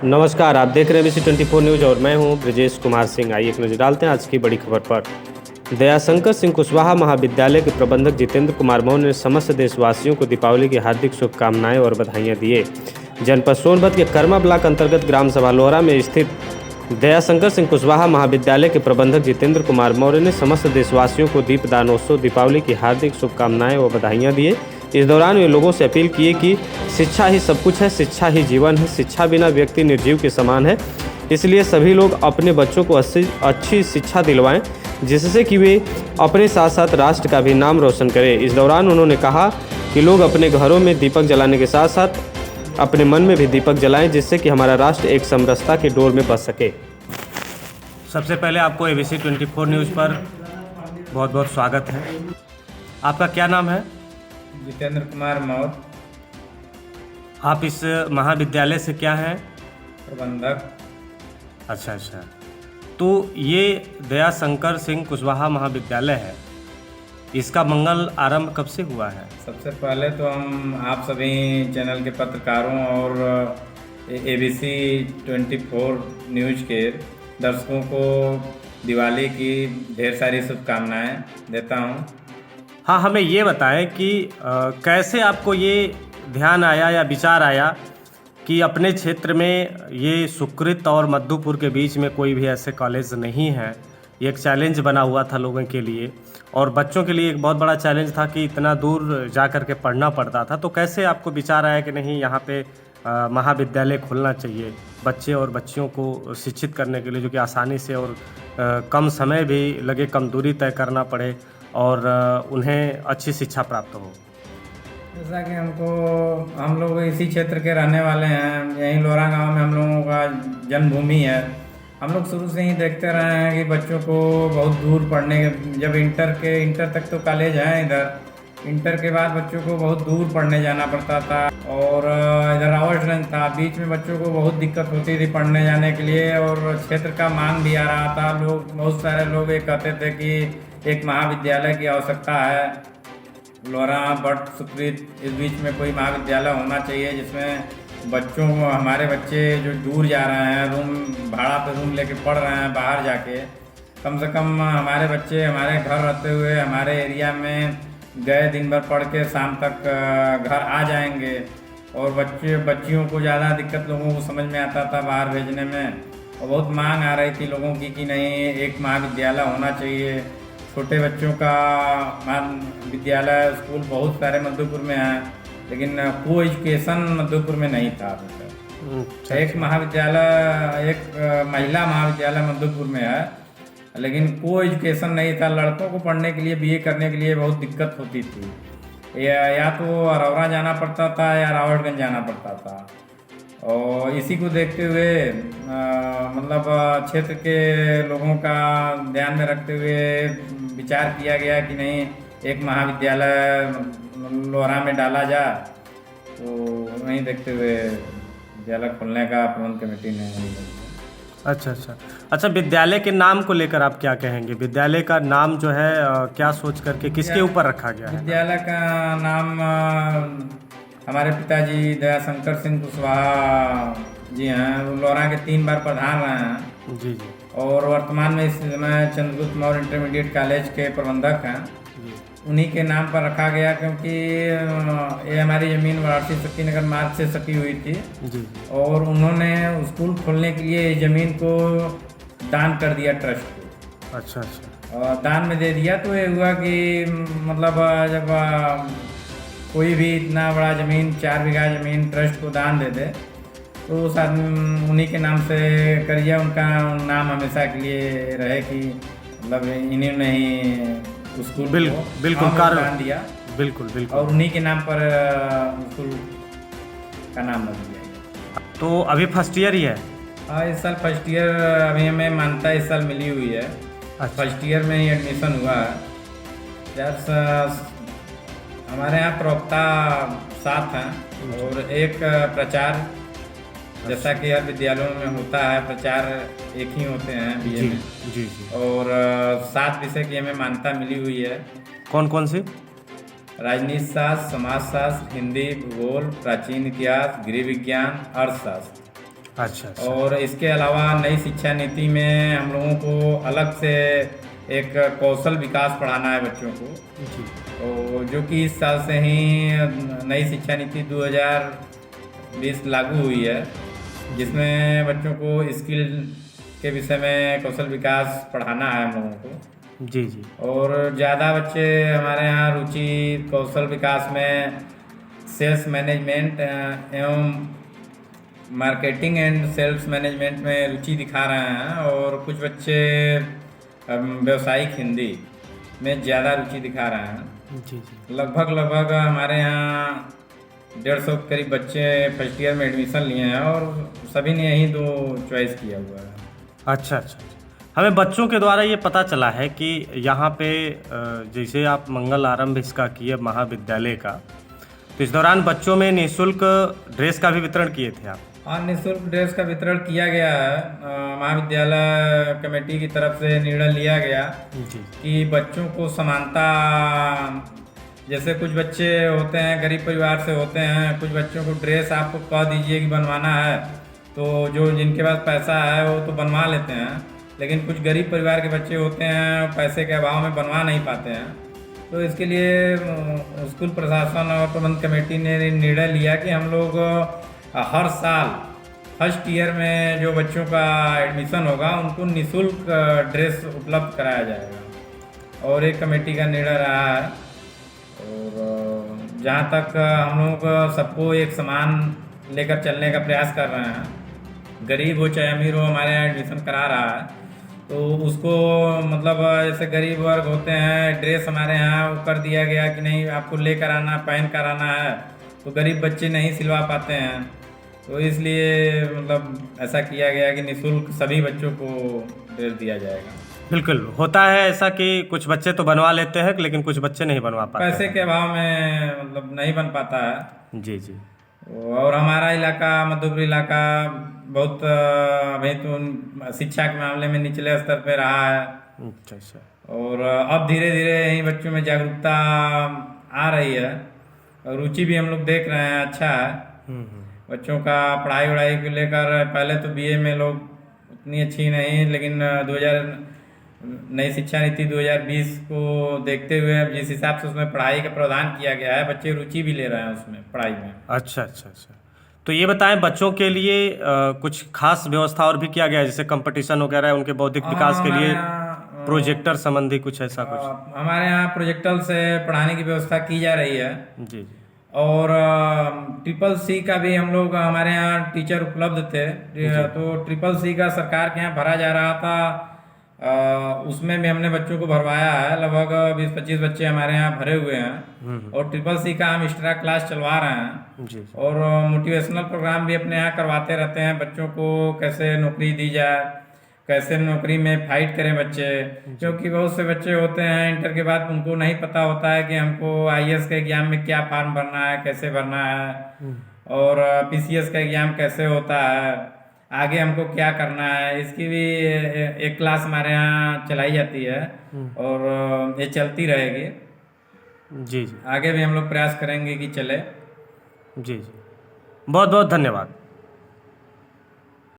नमस्कार, आप देख रहे हैं BC24 न्यूज़ और मैं हूं ब्रजेश कुमार सिंह। आइए एक नजर डालते हैं आज की बड़ी खबर पर। दयाशंकर सिंह कुशवाहा महाविद्यालय के प्रबंधक जितेंद्र कुमार मौर्य ने समस्त देशवासियों को दीपावली की हार्दिक शुभकामनाएं और बधाइयां दिए। जनपद सोनभद्र के कर्मा ब्लॉक अंतर्गत ग्राम सभा लोहरा में स्थित दयाशंकर सिंह कुशवाहा महाविद्यालय के प्रबंधक जितेंद्र कुमार मौर्य ने समस्त देशवासियों को दीपदानोत्सव दीपावली की हार्दिक शुभकामनाएं व बधाइयां दिए। इस दौरान वे लोगों से अपील किए कि शिक्षा ही सब कुछ है, शिक्षा ही जीवन है, शिक्षा बिना व्यक्ति निर्जीव के समान है। इसलिए सभी लोग अपने बच्चों को अच्छी शिक्षा दिलवाएं, जिससे कि वे अपने साथ साथ राष्ट्र का भी नाम रोशन करें। इस दौरान उन्होंने कहा कि लोग अपने घरों में दीपक जलाने के साथ साथ अपने मन में भी दीपक जलाएं, जिससे कि हमारा राष्ट्र एक समरसता के डोर में बस सके। सबसे पहले आपको ABC24 न्यूज़ पर बहुत बहुत स्वागत है। आपका क्या नाम है? जितेंद्र कुमार मौर्य। आप इस महाविद्यालय से क्या हैं? प्रबंधक। अच्छा। तो ये दयाशंकर सिंह कुशवाहा महाविद्यालय है, इसका मंगल आरंभ कब से हुआ है? सबसे पहले तो हम आप सभी चैनल के पत्रकारों और ABC24 न्यूज़ के दर्शकों को दिवाली की ढेर सारी शुभकामनाएं देता हूं। हाँ, हमें ये बताएं कि कैसे आपको ये ध्यान आया या विचार आया कि अपने क्षेत्र में ये सुकृत और मधुपुर के बीच में कोई भी ऐसे कॉलेज नहीं है। ये एक चैलेंज बना हुआ था लोगों के लिए और बच्चों के लिए एक बहुत बड़ा चैलेंज था कि इतना दूर जा कर के पढ़ना पड़ता था। तो कैसे आपको विचार आया कि नहीं, यहाँ पे महाविद्यालय खुलना चाहिए बच्चे और बच्चियों को शिक्षित करने के लिए, जो कि आसानी से और कम समय भी लगे, कम दूरी तय करना पड़े और उन्हें अच्छी शिक्षा प्राप्त हो। जैसा कि हम लोग इसी क्षेत्र के रहने वाले हैं, यहीं लोहरा गांव में हम लोगों का जन्मभूमि है। हम लोग शुरू से ही देखते रहे हैं कि बच्चों को बहुत दूर पढ़ने, जब इंटर तक तो कॉलेज है इधर, इंटर के बाद बच्चों को बहुत दूर पढ़ने जाना पड़ता था और इधर रावटगंज था, बीच में बच्चों को बहुत दिक्कत होती थी पढ़ने जाने के लिए और क्षेत्र का मांग भी आ रहा था। बहुत सारे लोग ये कहते थे कि एक महाविद्यालय की आवश्यकता है, लोहरा बट सुकृत इस बीच में कोई महाविद्यालय होना चाहिए जिसमें बच्चों को, हमारे बच्चे जो दूर जा रहे हैं, भाड़ा पे रूम लेके पढ़ रहे हैं बाहर जाके, कम से कम हमारे बच्चे हमारे घर रहते हुए हमारे एरिया में गए, दिन भर पढ़ के शाम तक घर आ जाएंगे। और बच्चियों को ज़्यादा दिक्कत लोगों को समझ में आता था बाहर भेजने में, और बहुत मांग आ रही थी लोगों की कि नहीं, एक महाविद्यालय होना चाहिए। छोटे बच्चों का विद्यालय स्कूल बहुत सारे मधुपुर में हैं, लेकिन को एजुकेशन मधुपुर में नहीं था अभी तक। एक महाविद्यालय, एक महिला महाविद्यालय मधुपुर में है, लेकिन को एजुकेशन नहीं था। लड़कों को पढ़ने के लिए, BA करने के लिए बहुत दिक्कत होती थी, या तो अरौरा जाना पड़ता था या रावटगंज जाना पड़ता था। और इसी को देखते हुए मतलब क्षेत्र के लोगों का ध्यान में रखते हुए विचार किया गया कि नहीं, एक महाविद्यालय लोहरा में डाला जाए। तो वहीं देखते हुए विद्यालय खोलने का प्रबंध कमेटी ने। अच्छा, विद्यालय के नाम को लेकर आप क्या कहेंगे? विद्यालय का नाम जो है क्या सोच करके किसके ऊपर रखा गया है? विद्यालय का नाम हमारे पिताजी दयाशंकर सिंह कुशवाहा जी हैं, लोहरा के 3 बार प्रधान रहे हैं जी। और वर्तमान में इस समय चंद्रगुप्त मौर्य इंटरमीडिएट कॉलेज के प्रबंधक हैं। उन्हीं के नाम पर रखा गया क्योंकि ये हमारी ज़मीन वाराणसी शक्तिनगर मार्ग से सटी हुई थी जी। और उन्होंने स्कूल खोलने के लिए इस ज़मीन को दान कर दिया ट्रस्ट को। अच्छा। और दान में दे दिया तो ये हुआ कि मतलब जब कोई भी इतना बड़ा ज़मीन, 4 बीघा ज़मीन ट्रस्ट को दान दे दे तो उस आदमी उन्हीं के नाम से करिए, उनका नाम हमेशा के लिए रहे कि मतलब इन्होंने ही स्कूल बिल्कुल दान दिया। बिल्कुल और उन्हीं के नाम पर स्कूल का नाम रख दिया। तो अभी फर्स्ट ईयर ही है? हाँ, इस साल फर्स्ट ईयर अभी हमें मान्यता इस साल मिली हुई है। फर्स्ट ईयर में ही एडमिशन हुआ है। हमारे यहाँ प्रवक्ता 7 हैं और एक प्रचार, जैसा कि हर विद्यालयों में होता है, प्रचार एक ही होते हैं BA में। जी। और 7 विषय की हमें मान्यता मिली हुई है। कौन सी? राजनीति शास्त्र, समाजशास्त्र, हिंदी, भूगोल, प्राचीन इतिहास, गृह विज्ञान, अर्थशास्त्र। अच्छा अच्छा। और इसके अलावा नई शिक्षा नीति में हम लोगों को अलग से एक कौशल विकास पढ़ाना है बच्चों को। जी तो जो कि इस साल से ही नई शिक्षा नीति 2020 लागू हुई है, जिसमें बच्चों को स्किल के विषय में कौशल विकास पढ़ाना है हम लोगों को। जी जी। और ज़्यादा बच्चे हमारे यहाँ रुचि कौशल विकास में सेल्स मैनेजमेंट एवं मार्केटिंग एंड सेल्स मैनेजमेंट में रुचि दिखा रहे हैं, और कुछ बच्चे व्यावसायिक हिंदी में ज़्यादा रुचि दिखा रहे हैं। जी जी। लगभग हमारे यहाँ 150 के करीब बच्चे फर्स्ट ईयर में एडमिशन लिए हैं, और सभी ने यही दो चॉइस किया हुआ है। अच्छा अच्छा। हमें बच्चों के द्वारा ये पता चला है कि यहाँ पे जैसे आप मंगल आरंभ इसका किए महाविद्यालय का, तो इस दौरान बच्चों में निःशुल्क ड्रेस का भी वितरण किए थे आप? हाँ, निःशुल्क ड्रेस का वितरण किया गया है। महाविद्यालय कमेटी की तरफ से निर्णय लिया गया जी कि बच्चों को समानता, जैसे कुछ बच्चे होते हैं गरीब परिवार से होते हैं, कुछ बच्चों को ड्रेस आपको कह दीजिए कि बनवाना है, तो जो जिनके पास पैसा है वो तो बनवा लेते हैं, लेकिन कुछ गरीब परिवार के बच्चे होते हैं पैसे के अभाव में बनवा नहीं पाते हैं। तो इसके लिए स्कूल प्रशासन और प्रबंध कमेटी ने निर्णय लिया कि हम लोग हर साल फर्स्ट ईयर में जो बच्चों का एडमिशन होगा उनको निःशुल्क ड्रेस उपलब्ध कराया जाएगा, और एक कमेटी का निर्णय रहा है। और जहाँ तक हम लोग सबको एक समान लेकर चलने का प्रयास कर रहे हैं, गरीब हो चाहे अमीर हो हमारे यहाँ एडमिशन करा रहा है, तो उसको मतलब जैसे गरीब वर्ग होते हैं, ड्रेस हमारे यहाँ वो कर दिया गया कि नहीं आपको लेकर आना पहन कर आना है, तो गरीब बच्चे नहीं सिलवा पाते हैं, तो इसलिए मतलब ऐसा किया गया कि निःशुल्क सभी बच्चों को ड्रेस दिया जाएगा। बिल्कुल होता है ऐसा कि कुछ बच्चे तो बनवा लेते हैं लेकिन कुछ बच्चे नहीं बनवा पाते पैसे के अभाव में मतलब नहीं बन पाता है। जी जी। और हमारा इलाका मधुपुर इलाका बहुत अभी तो शिक्षा के मामले में निचले स्तर पे रहा है। अच्छा अच्छा। और अब धीरे धीरे यही बच्चों में जागरूकता आ रही है, और रुचि भी हम लोग देख रहे हैं अच्छा है। बच्चों का पढ़ाई वढ़ाई को लेकर पहले तो बीए में लोग उतनी अच्छी नहीं, लेकिन 2000 नई शिक्षा नीति 2020 को देखते हुए जिस हिसाब से उसमें पढ़ाई का प्रावधान किया गया है, बच्चे रुचि भी ले रहे हैं उसमें पढ़ाई में। अच्छा अच्छा अच्छा। तो ये बताएं बच्चों के लिए कुछ खास व्यवस्था और भी किया गया है, जैसे कंपटीशन वगैरह उनके बौद्धिक विकास के लिए प्रोजेक्टर संबंधी कुछ ऐसा कुछ? हमारे यहाँ प्रोजेक्टर से पढ़ाने की व्यवस्था की जा रही है। जी जी। और CCC का भी हम लोग हमारे यहाँ टीचर उपलब्ध थे, तो CCC का सरकार के यहाँ भरा जा रहा था, उसमें भी हमने बच्चों को भरवाया है। लगभग 20-25 बच्चे हमारे यहाँ भरे हुए हैं, और CCC का हम एक्स्ट्रा क्लास चलवा रहे हैं जी। और मोटिवेशनल प्रोग्राम भी अपने यहाँ करवाते रहते हैं। बच्चों को कैसे नौकरी दी जाए, कैसे नौकरी में फाइट करें बच्चे, क्योंकि बहुत से बच्चे होते हैं इंटर के बाद उनको नहीं पता होता है कि हमको IAS के एग्जाम में क्या फॉर्म भरना है, कैसे भरना है, और PCS का एग्जाम कैसे होता है, आगे हमको क्या करना है। इसकी भी एक क्लास हमारे यहाँ चलाई जाती है, और ये चलती रहेगी। जी जी। आगे भी हम लोग प्रयास करेंगे कि चले। जी जी। बहुत बहुत धन्यवाद।